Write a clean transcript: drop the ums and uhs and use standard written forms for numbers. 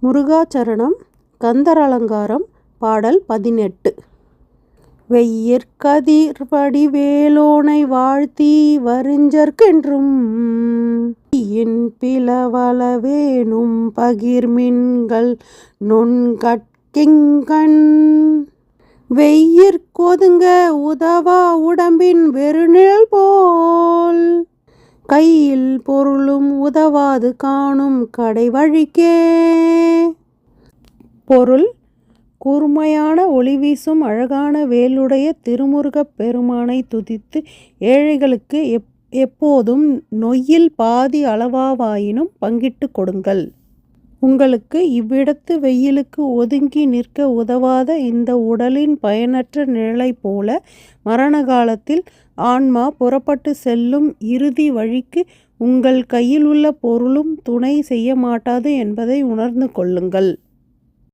முருகாசரணம் கந்தர் அலங்காரம் பாடல் 18. வெய்யிற்கதிர் வடிவேலோனை வாழ்த்தி வரிஞ்சற்கென்றும் என் பிளவளவேனும் பகிர்மின்கள் நுண்கட்கிங்கண் வெய்யிற்கொதுங்க உதவா உடம்பின் வெறுநிழல் போல் கையில் பொருளும் உதவாது காணும் கடைவழிக்கே. பொருள்: கூர்மையான ஒளி வீசும் அழகான வேலுடைய திருமுருகப் பெருமானை துதித்து ஏழைகளுக்கு எப்போதும் நொய்யில் பாதி அளவாயினும் பங்கிட்டு கொடுங்கள். உங்களுக்கு இவ்விடத்து வெயிலுக்கு ஒதுங்கி நிற்க உதவாத இந்த உடலின் பயனற்ற நிழலைப் போல மரண காலத்தில் ஆன்மா புறப்பட்டு செல்லும் இறுதி வழிக்கு உங்கள் கையிலுள்ள பொருளும் துணை செய்ய மாட்டாது என்பதை உணர்ந்து கொள்ளுங்கள்.